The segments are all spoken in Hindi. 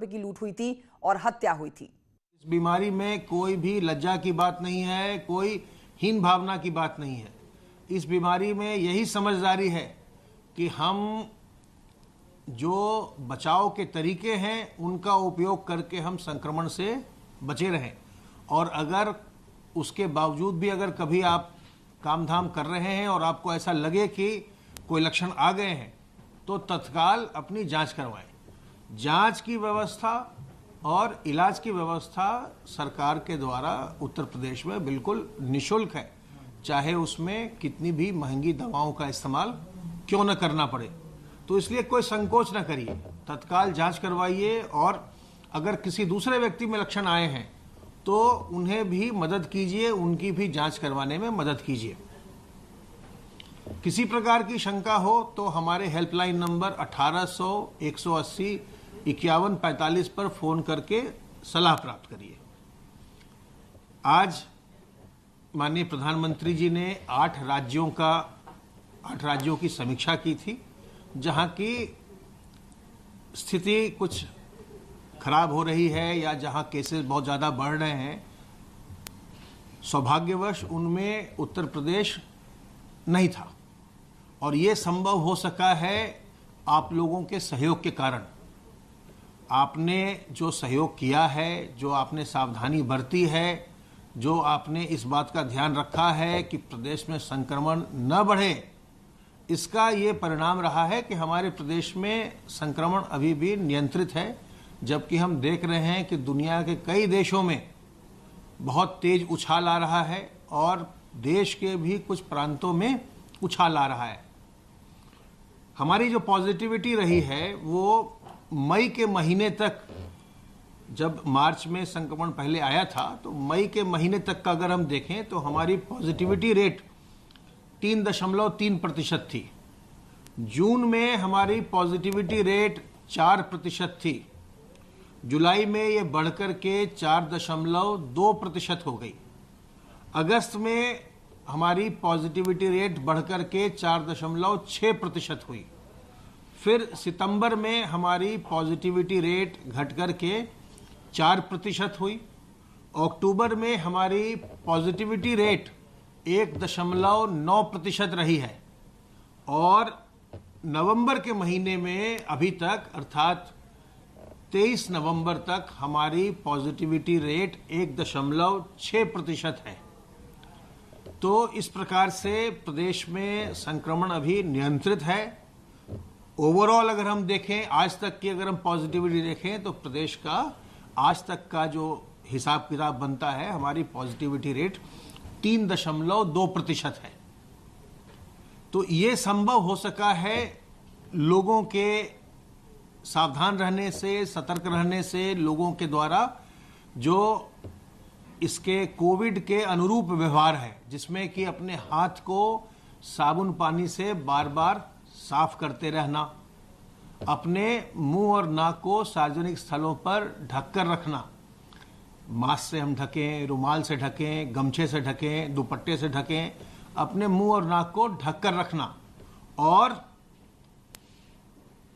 रुपए की लूट हुई थी और हत्या हुई थी। इस बीमारी में कोई भी लज्जा की बात नहीं है, कोई हीन भावना की बात नहीं है। इस बीमारी में यही समझदारी है कि हम जो बचाव के तरीके हैं उनका उपयोग करके हम संक्रमण से बचे रहें। और अगर उसके बावजूद भी अगर कभी आप काम धाम कर रहे हैं और आपको ऐसा लगे कि कोई लक्षण आ गए हैं तो तत्काल अपनी जांच करवाएं। जांच की व्यवस्था और इलाज की व्यवस्था सरकार के द्वारा उत्तर प्रदेश में बिल्कुल निःशुल्क है, चाहे उसमें कितनी भी महंगी दवाओं का इस्तेमाल क्यों न करना पड़े। तो इसलिए कोई संकोच न करिए, तत्काल जांच करवाइए और अगर किसी दूसरे व्यक्ति में लक्षण आए हैं तो उन्हें भी मदद कीजिए, उनकी भी जांच करवाने में मदद कीजिए। किसी प्रकार की शंका हो तो हमारे हेल्पलाइन नंबर 1800 180 5145 पर फोन करके सलाह प्राप्त करिए। आज माननीय प्रधानमंत्री जी ने 8 राज्यों की समीक्षा की थी, जहां की स्थिति कुछ खराब हो रही है या जहां केसेस बहुत ज़्यादा बढ़ रहे हैं। सौभाग्यवश उनमें उत्तर प्रदेश नहीं था और ये संभव हो सका है आप लोगों के सहयोग के कारण। आपने जो सहयोग किया है, जो आपने सावधानी बरती है, जो आपने इस बात का ध्यान रखा है कि प्रदेश में संक्रमण न बढ़े, इसका ये परिणाम रहा है कि हमारे प्रदेश में संक्रमण अभी भी नियंत्रित है। जबकि हम देख रहे हैं कि दुनिया के कई देशों में बहुत तेज उछाल आ रहा है और देश के भी कुछ प्रांतों में उछाल आ रहा है। हमारी जो पॉजिटिविटी रही है वो मई के महीने तक, जब मार्च में संक्रमण पहले आया था तो मई के महीने तक का अगर हम देखें तो हमारी पॉजिटिविटी रेट 3.3% थी। जून में हमारी पॉजिटिविटी रेट 4% थी। जुलाई में ये बढ़कर के 4.2% हो गई। अगस्त में हमारी पॉजिटिविटी रेट बढ़कर के 4.6% हुई। फिर सितंबर में हमारी पॉजिटिविटी रेट घटकर के 4% हुई। अक्टूबर में हमारी पॉजिटिविटी रेट 1.9% रही है और नवंबर के महीने में अभी तक अर्थात 23 नवंबर तक हमारी पॉजिटिविटी रेट 1.6% है। तो इस प्रकार से प्रदेश में संक्रमण अभी नियंत्रित है। ओवरऑल अगर हम देखें, आज तक की अगर हम पॉजिटिविटी देखें तो प्रदेश का आज तक का जो हिसाब किताब बनता है, हमारी पॉजिटिविटी रेट 3.2% है। तो ये संभव हो सका है लोगों के सावधान रहने से, सतर्क रहने से, लोगों के द्वारा जो इसके कोविड के अनुरूप व्यवहार है, जिसमें कि अपने हाथ को साबुन पानी से बार बार साफ करते रहना, अपने मुंह और नाक को सार्वजनिक स्थलों पर ढककर रखना, मास्क से हम ढकें, रुमाल से ढकें, गमछे से ढकें, दुपट्टे से ढकें, अपने मुंह और नाक को ढककर रखना और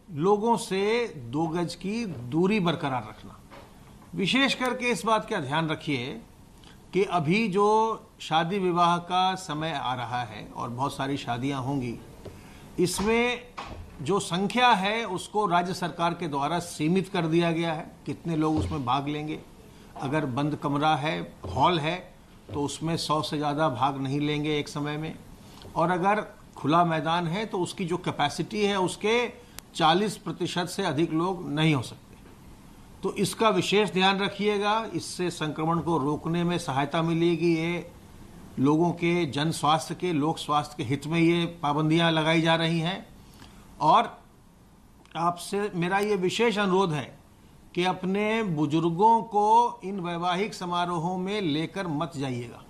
लोगों से 2 गज की दूरी बरकरार रखना। विशेष करके इस बात का ध्यान रखिए कि अभी जो शादी विवाह का समय आ रहा है और बहुत सारी शादियां होंगी, इसमें जो संख्या है उसको राज्य सरकार के द्वारा सीमित कर दिया गया है। कितने लोग उसमें भाग लेंगे, अगर बंद कमरा है, हॉल है, तो उसमें 100 से ज़्यादा भाग नहीं लेंगे एक समय में, और अगर खुला मैदान है तो उसकी जो कैपेसिटी है उसके 40% से अधिक लोग नहीं हो सकते। तो इसका विशेष ध्यान रखिएगा, इससे संक्रमण को रोकने में सहायता मिलेगी। ये लोगों के जन स्वास्थ्य के, लोक स्वास्थ्य के हित में ये पाबंदियां लगाई जा रही हैं। और आपसे मेरा ये विशेष अनुरोध है कि अपने बुजुर्गों को इन वैवाहिक समारोहों में लेकर मत जाइएगा।